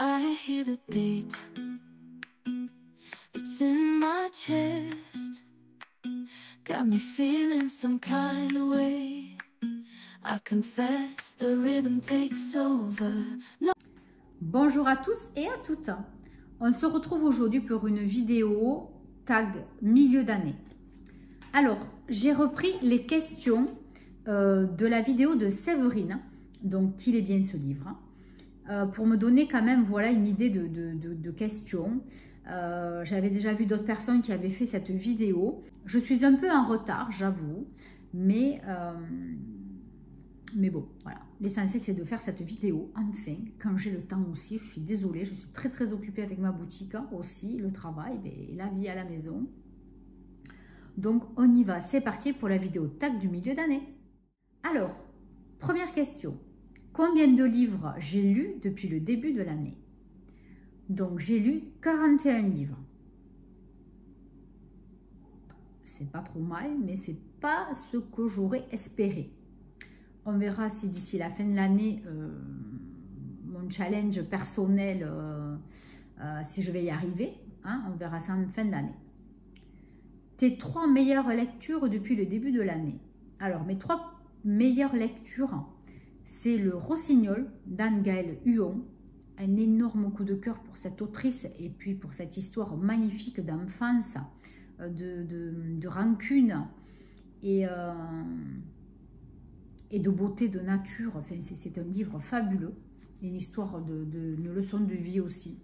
I hear the beat, it's in my chest, got me feeling some kind of way. I confess the rhythm takes over. No. Bonjour à tous et à toutes. On se retrouve aujourd'hui pour une vidéo tag milieu d'année. Alors, j'ai repris les questions de la vidéo de Séverine, donc qu'il est bien ce livre, pour me donner quand même voilà, une idée de questions. J'avais déjà vu d'autres personnes qui avaient fait cette vidéo. Je suis un peu en retard, j'avoue, mais bon, voilà. L'essentiel, c'est de faire cette vidéo, enfin, quand j'ai le temps aussi. Je suis désolée, je suis très occupée avec ma boutique aussi, le travail et la vie à la maison. Donc, on y va. C'est parti pour la vidéo tag du milieu d'année. Alors, première question. Combien de livres j'ai lus depuis le début de l'année? Donc, j'ai lu 41 livres. C'est pas trop mal, mais c'est pas ce que j'aurais espéré. On verra si d'ici la fin de l'année, mon challenge personnel, si je vais y arriver. Hein, on verra ça en fin d'année. Tes 3 meilleures lectures depuis le début de l'année. Alors, mes 3 meilleures lectures, c'est Le Rossignol d'Anne-Gaëlle Huon. Un énorme coup de cœur pour cette autrice et puis pour cette histoire magnifique d'enfance, de rancune et de beauté de nature. Enfin, c'est un livre fabuleux, une histoire une leçon de vie aussi.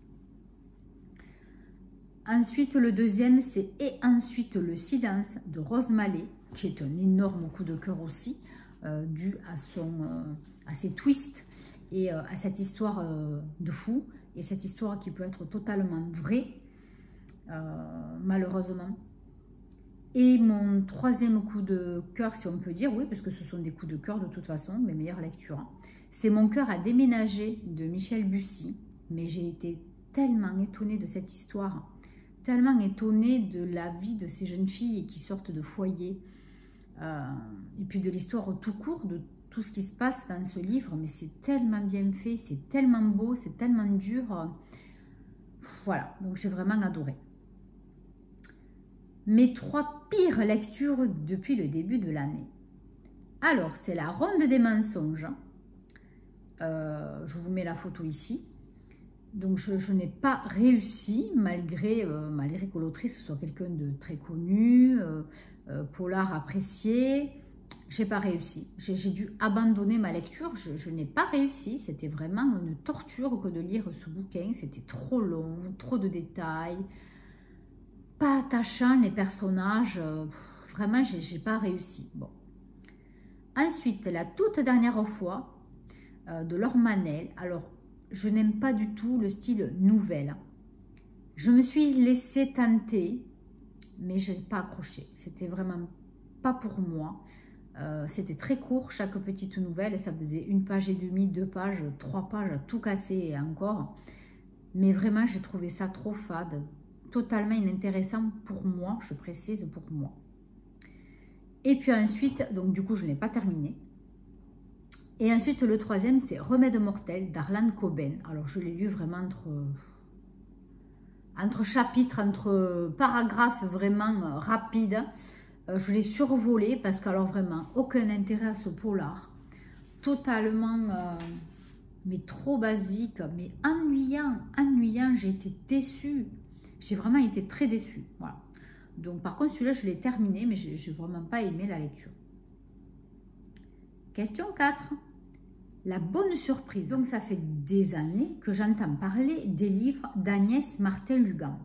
Ensuite, le deuxième, c'est « Et ensuite le silence » de Rose Mallet, qui est un énorme coup de cœur aussi, dû à ses twists et à cette histoire de fou, et cette histoire qui peut être totalement vraie, malheureusement. Et mon troisième coup de cœur, si on peut dire, oui, parce que ce sont des coups de cœur de toute façon, mes meilleures lectures, c'est Mon cœur a déménagé de Michel Bussy. Mais j'ai été tellement étonnée de cette histoire, tellement étonnée de la vie de ces jeunes filles qui sortent de foyer, et puis de l'histoire tout court, de tout ce qui se passe dans ce livre. Mais c'est tellement bien fait, c'est tellement beau, c'est tellement dur. Voilà, donc j'ai vraiment adoré. Mes 3 pires lectures depuis le début de l'année. Alors, c'est La Ronde des mensonges. Je vous mets la photo ici. Donc, je n'ai pas réussi, malgré que l'autrice soit quelqu'un de très connu, polar apprécié. Je n'ai pas réussi. J'ai dû abandonner ma lecture. Je n'ai pas réussi. C'était vraiment une torture que de lire ce bouquin. C'était trop long, trop de détails. Pas attachant les personnages, vraiment j'ai pas réussi. Bon. Ensuite, la toute dernière fois de Laure Manel. Alors, je n'aime pas du tout le style nouvelle. Je me suis laissée tenter, mais je n'ai pas accroché. C'était vraiment pas pour moi. C'était très court, chaque petite nouvelle, et ça faisait 1 page et demie, 2 pages, 3 pages à tout casser et encore. Mais vraiment, j'ai trouvé ça trop fade. Totalement inintéressant pour moi, je précise pour moi. Et puis ensuite, donc du coup je n'ai pas terminé. Et ensuite le troisième, c'est Remède mortel d'Arlan Coben. Alors je l'ai lu vraiment entre chapitres, entre paragraphes vraiment rapides. Je l'ai survolé parce qu'alors vraiment aucun intérêt à ce polar. Totalement, mais trop basique, mais ennuyant, j'ai été déçue. J'ai vraiment été très déçue. Voilà. Donc, par contre, celui-là, je l'ai terminé, mais je n'ai vraiment pas aimé la lecture. Question 4. La bonne surprise. Donc, ça fait des années que j'entends parler des livres d'Agnès Martin-Lugan.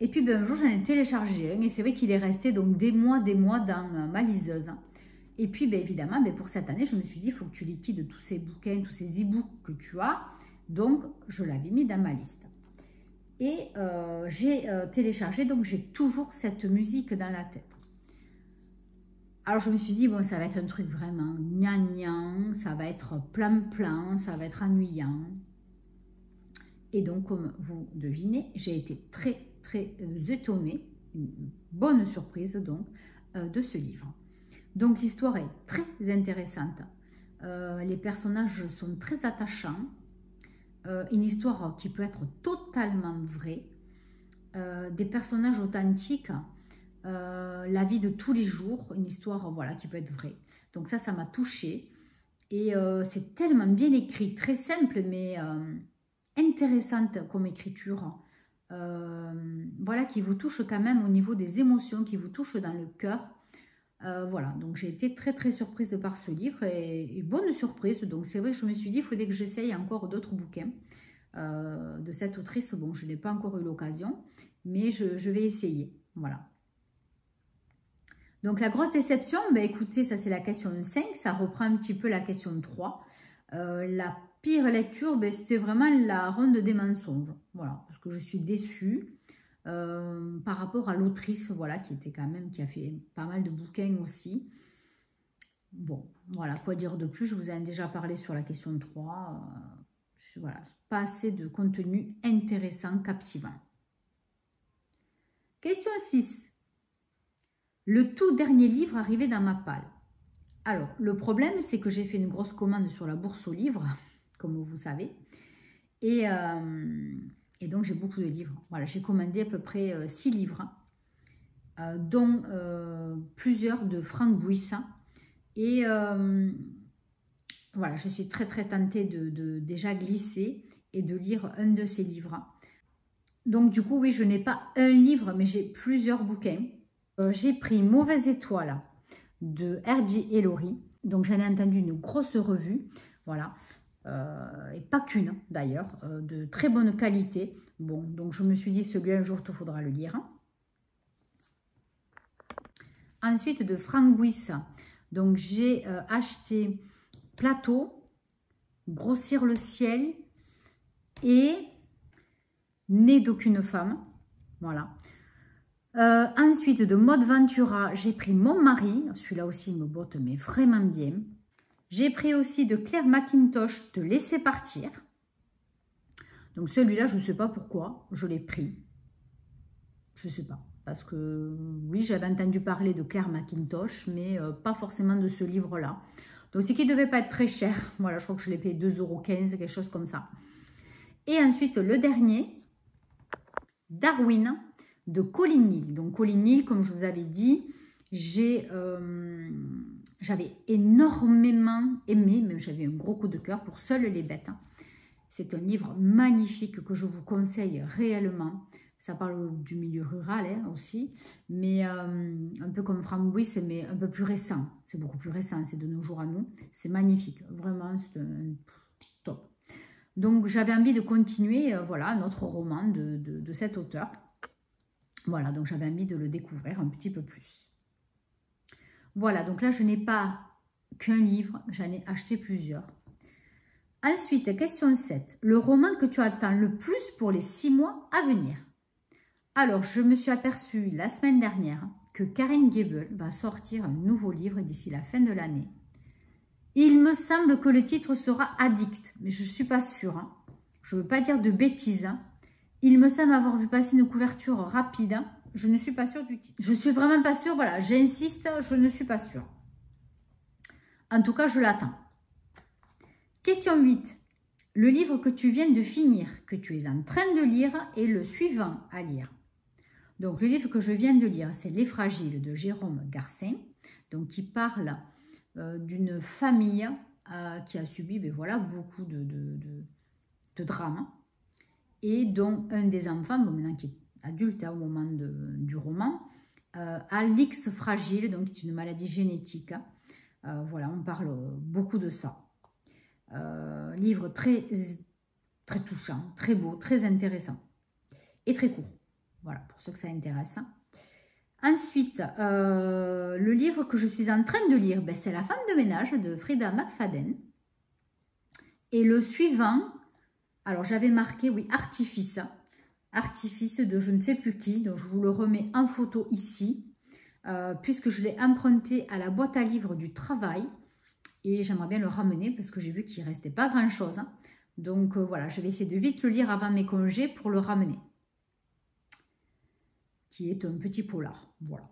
Et puis, ben, un jour, j'en ai téléchargé un. Et c'est vrai qu'il est resté donc des mois dans ma liseuse. Et puis, ben, évidemment, ben, pour cette année, je me suis dit, il faut que tu liquides tous ces bouquins, tous ces e-books que tu as. Donc, je l'avais mis dans ma liste. Et j'ai téléchargé, donc j'ai toujours cette musique dans la tête. Alors je me suis dit, bon, ça va être un truc vraiment gnangnan, ça va être plan, ça va être ennuyant. Et donc, comme vous devinez, j'ai été très étonnée, une bonne surprise donc, de ce livre. Donc l'histoire est très intéressante. Les personnages sont très attachants. une histoire qui peut être totalement vraie, des personnages authentiques, la vie de tous les jours, une histoire voilà, qui peut être vraie. Donc ça m'a touchée. Et c'est tellement bien écrit, très simple, mais intéressante comme écriture. Voilà, qui vous touche quand même au niveau des émotions, qui vous touche dans le cœur. Voilà, donc j'ai été très très surprise par ce livre et bonne surprise. Donc c'est vrai que je me suis dit, il faudrait que j'essaye encore d'autres bouquins de cette autrice. Bon, je n'ai pas encore eu l'occasion, mais je vais essayer. Voilà. Donc la grosse déception, ben, écoutez, ça c'est la question 5, ça reprend un petit peu la question 3. La pire lecture, ben, c'était vraiment la ronde des mensonges. Voilà, parce que je suis déçue. Par rapport à l'autrice, voilà, qui était quand même, qui a fait pas mal de bouquins aussi. Bon, voilà, quoi dire de plus, je vous ai déjà parlé sur la question 3. Voilà, pas assez de contenu intéressant, captivant. Question 6. Le tout dernier livre arrivé dans ma palle. Alors, le problème, c'est que j'ai fait une grosse commande sur la bourse aux livres, comme vous savez. Et donc, j'ai beaucoup de livres. Voilà, j'ai commandé à peu près 6 livres, dont plusieurs de Franck Bouissa. Et voilà, je suis très, très tentée de déjà glisser et de lire un de ces livres. Donc, du coup, oui, je n'ai pas un livre, mais j'ai plusieurs bouquins. J'ai pris Mauvaise étoile de R.J. Ellory. Donc, j'en ai entendu une grosse revue. Voilà. Et pas qu'une d'ailleurs, de très bonne qualité. Bon, donc je me suis dit, celui-là, un jour, il faudra le lire. Ensuite, de Franck Bouissa. Donc, j'ai acheté Plateau, Grossir le ciel et Né d'aucune femme. Voilà. Ensuite, de Maud Ventura, j'ai pris Mon mari. Celui-là aussi, il me botte, mais vraiment bien. J'ai pris aussi de Claire McIntosh, Te laisser partir. Donc celui-là, je ne sais pas pourquoi, je l'ai pris. Je ne sais pas. Parce que, oui, j'avais entendu parler de Claire McIntosh, mais pas forcément de ce livre-là. Donc, c'est qu'il ne devait pas être très cher. Voilà, je crois que je l'ai payé 2,15 €, quelque chose comme ça. Et ensuite, le dernier, Darwin, de Colin Neal. Donc, Colin Neal, comme je vous avais dit, j'avais énormément aimé, même j'avais un gros coup de cœur pour Seules les bêtes. C'est un livre magnifique que je vous conseille réellement. Ça parle du milieu rural hein, aussi, mais un peu comme Franck Bouissa, mais un peu plus récent. C'est beaucoup plus récent, c'est de nos jours à nous. C'est magnifique, vraiment, c'est un top. Donc j'avais envie de continuer, voilà, notre roman de cet auteur. Voilà, donc j'avais envie de le découvrir un petit peu plus. Voilà, donc là je n'ai pas qu'un livre, j'en ai acheté plusieurs. Ensuite, question 7. Le roman que tu attends le plus pour les 6 mois à venir. Alors, je me suis aperçue la semaine dernière que Karine Guébel va sortir un nouveau livre d'ici la fin de l'année. Il me semble que le titre sera Addict, mais je ne suis pas sûre. Hein. Je ne veux pas dire de bêtises. Hein. Il me semble avoir vu passer une couverture rapide. Hein. Je ne suis pas sûre du titre. Je ne suis vraiment pas sûre, voilà, j'insiste, je ne suis pas sûre. En tout cas, je l'attends. Question 8. Le livre que tu viens de finir, que tu es en train de lire, est le suivant à lire. Donc, le livre que je viens de lire, c'est Les Fragiles de Jérôme Garcin, donc qui parle d'une famille qui a subi voilà, beaucoup de drames, et dont un des enfants, bon, maintenant qui est adulte hein, au moment du roman, a l'X fragile, donc c'est une maladie génétique. Voilà, on parle beaucoup de ça. Livre très, très touchant, très beau, très intéressant et très court. Voilà, pour ceux que ça intéresse. Ensuite, le livre que je suis en train de lire, ben, c'est La femme de ménage de Frida McFadden. Et le suivant, alors j'avais marqué, oui, Artifice. Artifice de je ne sais plus qui, donc je vous le remets en photo ici, puisque je l'ai emprunté à la boîte à livres du travail. Et j'aimerais bien le ramener parce que j'ai vu qu'il ne restait pas grand-chose. Hein. Donc voilà, je vais essayer de vite le lire avant mes congés pour le ramener. Qui est un petit polar. Voilà.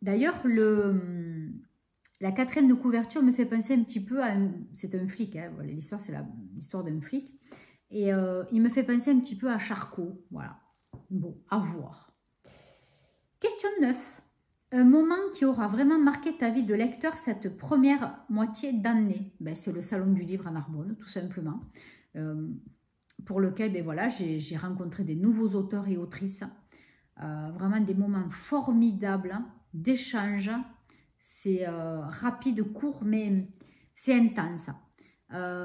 D'ailleurs, La quatrième de couverture me fait penser un petit peu à... C'est un flic, hein, voilà, l'histoire, c'est l'histoire d'un flic. Et il me fait penser un petit peu à Charcot, voilà. Bon, à voir. Question 9. Un moment qui aura vraiment marqué ta vie de lecteur cette première moitié d'année. Ben, c'est le Salon du Livre à Narbonne, tout simplement. Pour lequel ben, voilà, j'ai rencontré des nouveaux auteurs et autrices. Vraiment des moments formidables d'échange. C'est rapide, court, mais c'est intense.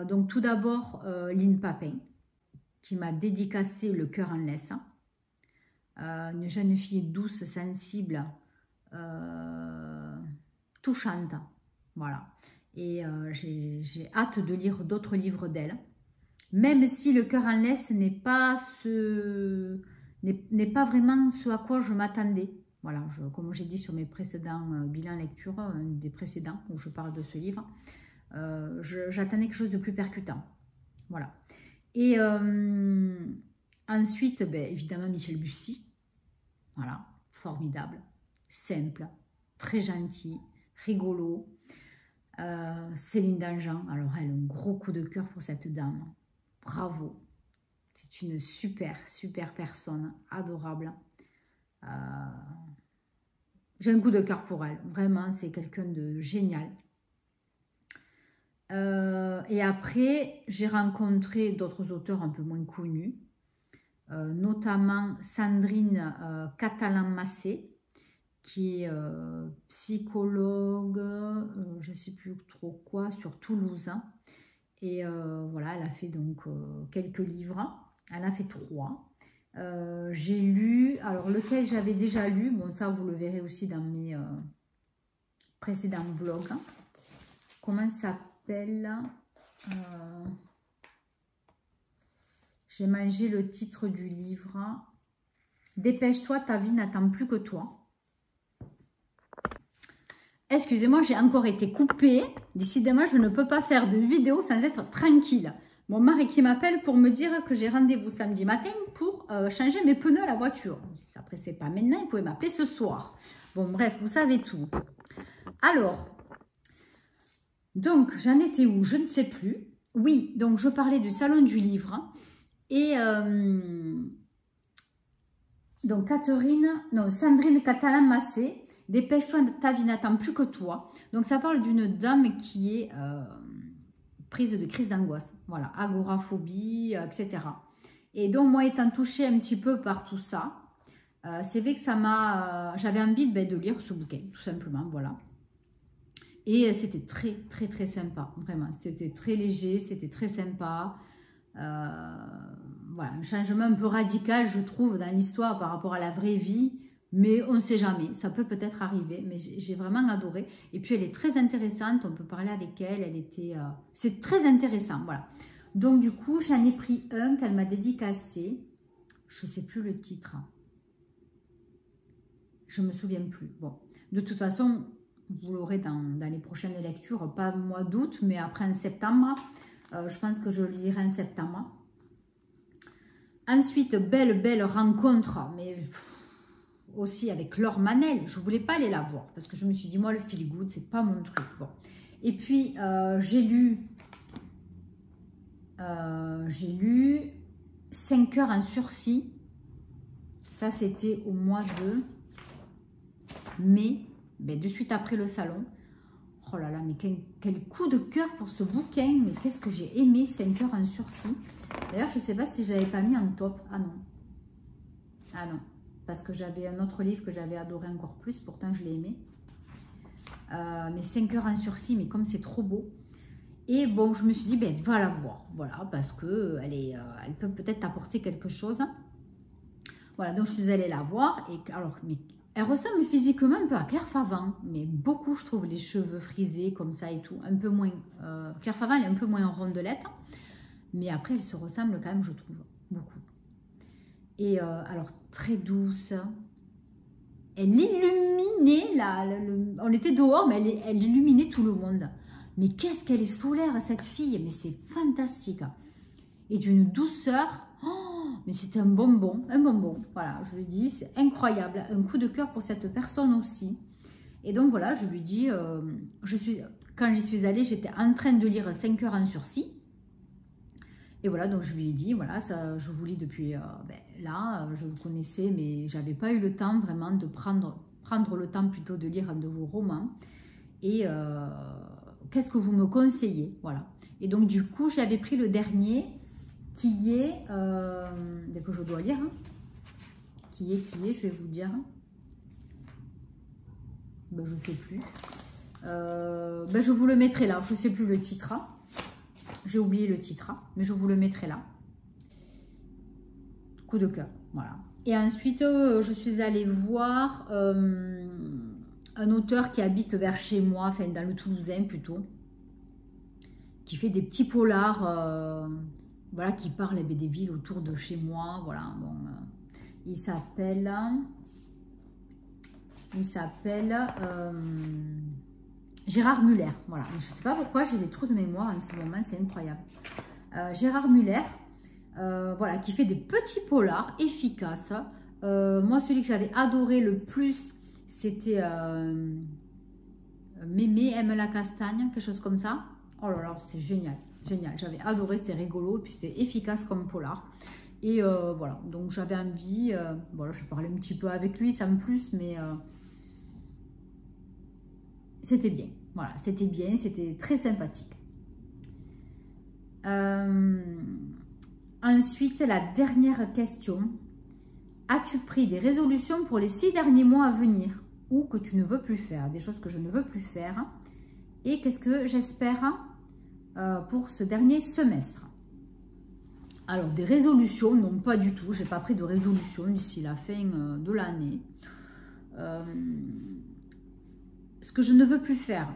Donc tout d'abord, Lynn Papin, qui m'a dédicacé Le cœur en laisse. Une jeune fille douce, sensible, touchante. Voilà. Et j'ai hâte de lire d'autres livres d'elle. Même si Le cœur en laisse n'est pas vraiment ce à quoi je m'attendais. Voilà, comme j'ai dit sur mes précédents bilans lecture, un des précédents où je parle de ce livre, j'attendais quelque chose de plus percutant. Voilà. Et ensuite, ben, évidemment, Michel Bussy. Voilà, formidable, simple, très gentil, rigolo. Céline Dangean, alors elle a un gros coup de cœur pour cette dame. Bravo. C'est une super, super personne, adorable. J'ai un coup de cœur pour elle. Vraiment, c'est quelqu'un de génial. Et après, j'ai rencontré d'autres auteurs un peu moins connus, notamment Sandrine Catalan-Massé, qui est psychologue, je ne sais plus trop quoi, sur Toulouse. Et voilà, elle a fait donc quelques livres. Elle a fait 3. J'ai lu, alors lequel j'avais déjà lu, bon ça vous le verrez aussi dans mes précédents vlogs. Comment ça s'appelle? J'ai mangé le titre du livre. Dépêche-toi, ta vie n'attend plus que toi. Excusez-moi, j'ai encore été coupée. Décidément, je ne peux pas faire de vidéo sans être tranquille. Mon mari qui m'appelle pour me dire que j'ai rendez-vous samedi matin pour changer mes pneus à la voiture. Si ça ne pressait pas maintenant, il pouvait m'appeler ce soir. Bon, bref, vous savez tout. Alors, donc, j'en étais où? Je ne sais plus. Oui, donc je parlais du Salon du Livre. Et donc, Sandrine Catalan-Massé, dépêche-toi, ta vie n'attend plus que toi. Donc, ça parle d'une dame qui est prise de crise d'angoisse. Voilà, agoraphobie, etc. Et donc, moi, étant touchée un petit peu par tout ça, c'est vrai que ça m'a... j'avais envie de lire ce bouquin, tout simplement, voilà. Et c'était très, très, très sympa, vraiment. C'était très léger, c'était très sympa. Voilà, un changement un peu radical, je trouve, dans l'histoire par rapport à la vraie vie. Mais on ne sait jamais, ça peut peut-être arriver, mais j'ai vraiment adoré. Et puis elle est très intéressante, on peut parler avec elle, c'est très intéressant, voilà. Donc du coup, j'en ai pris un qu'elle m'a dédicacé, je ne sais plus le titre. Je ne me souviens plus. Bon, de toute façon, vous l'aurez dans les prochaines lectures, pas au mois d'août, mais après en septembre. Je pense que je le lirai en septembre. Ensuite, belle rencontre, mais... aussi avec Laure Manel, je ne voulais pas aller la voir parce que je me suis dit, moi, le feel good, c'est pas mon truc. Bon. Et puis, j'ai lu 5 heures en sursis. Ça, c'était au mois de mai, ben, de suite après le salon. Oh là là, mais quel coup de cœur pour ce bouquin. Mais qu'est-ce que j'ai aimé, 5 heures en sursis. D'ailleurs, je ne sais pas si je ne l'avais pas mis en top. Ah non. Ah non. Parce que j'avais un autre livre que j'avais adoré encore plus, pourtant je l'ai aimé. Mais 5 heures en sursis, mais comme c'est trop beau. Et bon, je me suis dit, ben va la voir, voilà, parce que elle peut peut-être t'apporter quelque chose. Voilà, donc je suis allée la voir. Et alors, mais elle ressemble physiquement un peu à Claire Favant, mais beaucoup, je trouve, les cheveux frisés comme ça et tout, un peu moins. Claire Favant, elle est un peu moins en rondelette, mais après, elle se ressemble quand même, je trouve, beaucoup. Et alors, très douce. Elle illuminait, on était dehors, mais elle illuminait tout le monde. Mais qu'est-ce qu'elle est solaire, cette fille. Mais c'est fantastique. Et d'une douceur. Oh, mais c'est un bonbon. Un bonbon. Voilà, je le dis, c'est incroyable. Un coup de cœur pour cette personne aussi. Et donc voilà, je lui dis, quand j'y suis allée, j'étais en train de lire 5 heures en sursis. Et voilà, donc je lui ai dit, voilà, ça, je vous lis depuis là, je vous connaissais, mais j'avais pas eu le temps vraiment de prendre le temps plutôt de lire un de vos romans. Et qu'est-ce que vous me conseillez? Voilà. Et donc du coup, j'avais pris le dernier qui est, dès que je dois lire, hein, qui est, je vais vous dire. Ben, je ne sais plus. Je vous le mettrai là. Je ne sais plus le titre. J'ai oublié le titre, mais je vous le mettrai là. Coup de cœur. Voilà. Et ensuite, je suis allée voir un auteur qui habite vers chez moi, enfin dans le Toulousain plutôt, qui fait des petits polars, voilà, qui parle des villes autour de chez moi. Voilà. Bon, il s'appelle Gérard Muller. Voilà. Je ne sais pas pourquoi j'ai des trous de mémoire en ce moment, c'est incroyable. Gérard Muller, voilà, qui fait des petits polars efficaces. Moi, celui que j'avais adoré le plus, c'était Mémé aime la castagne, quelque chose comme ça. Oh là là, c'était génial, génial. J'avais adoré, c'était rigolo, et puis c'était efficace comme polar. Et voilà, donc j'avais envie, voilà, je parlais un petit peu avec lui, sans plus, mais c'était bien. Voilà, c'était bien, c'était très sympathique. Ensuite, la dernière question. As-tu pris des résolutions pour les 6 derniers mois à venir ou que tu ne veux plus faire? Des choses que je ne veux plus faire. Et qu'est-ce que j'espère pour ce dernier semestre? Alors, des résolutions, non, pas du tout. Je n'ai pas pris de résolution d'ici la fin de l'année. Ce que je ne veux plus faire,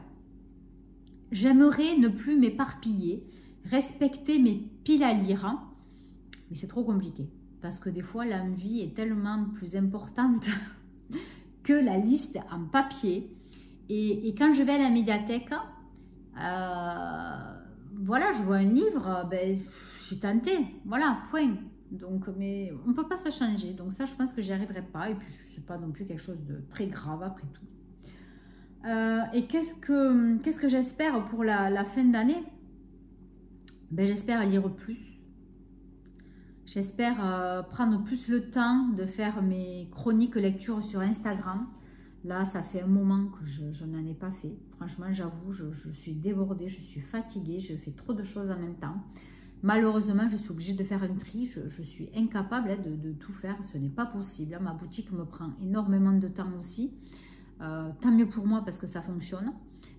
j'aimerais ne plus m'éparpiller, respecter mes piles à lire, mais c'est trop compliqué. Parce que des fois, l'envie est tellement plus importante que la liste en papier. Et quand je vais à la médiathèque, voilà, je vois un livre, ben, je suis tentée. Voilà, point. Donc, mais on ne peut pas se changer. Donc ça, je pense que j'y arriverai pas. Et puis, je ne suis pas non plus quelque chose de très grave après tout. Et qu'est-ce que j'espère pour la fin d'année? Ben, j'espère lire plus. J'espère prendre plus le temps de faire mes chroniques lecture sur Instagram. Là, ça fait un moment que je n'en ai pas fait. Franchement, j'avoue, je suis débordée, je suis fatiguée, je fais trop de choses en même temps. Malheureusement, je suis obligée de faire un tri. Je suis incapable de tout faire. Ce n'est pas possible. Ma boutique me prend énormément de temps aussi. Tant mieux pour moi parce que ça fonctionne.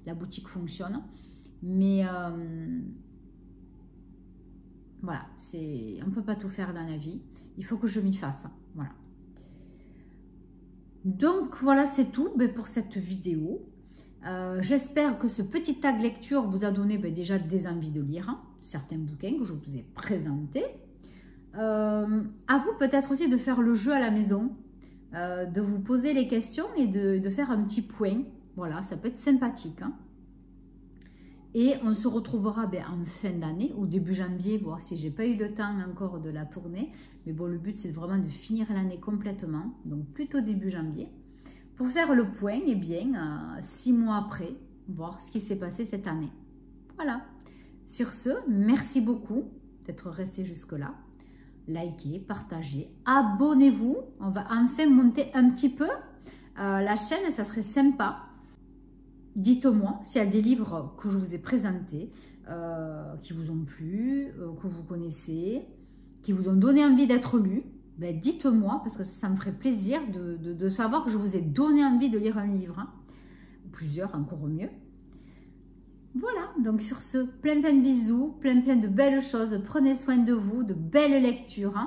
La boutique fonctionne. Mais voilà, on ne peut pas tout faire dans la vie. Il faut que je m'y fasse. Voilà. Donc, voilà, c'est tout pour cette vidéo. J'espère que ce petit tag lecture vous a donné déjà des envies de lire certains bouquins que je vous ai présentés. À vous peut-être aussi de faire le jeu à la maison, de vous poser les questions et de faire un petit point. Voilà, ça peut être sympathique. Et on se retrouvera en fin d'année, au début janvier, voir si j'ai pas eu le temps encore de la tourner. Mais bon, le but, c'est vraiment de finir l'année complètement, donc plutôt début janvier, pour faire le point, 6 mois après, voir ce qui s'est passé cette année. Voilà. Sur ce, merci beaucoup d'être resté jusque-là. Likez, partagez, abonnez-vous. On va enfin monter un petit peu la chaîne, ça serait sympa. Dites-moi s'il y a des livres que je vous ai présentés, qui vous ont plu, que vous connaissez, qui vous ont donné envie d'être lus. Ben, dites-moi, parce que ça me ferait plaisir de savoir que je vous ai donné envie de lire un livre. Plusieurs, encore mieux. Voilà, donc sur ce, plein de bisous, plein de belles choses. Prenez soin de vous, de belles lectures.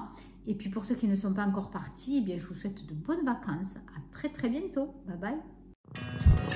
Et puis pour ceux qui ne sont pas encore partis, je vous souhaite de bonnes vacances. À très bientôt. Bye bye.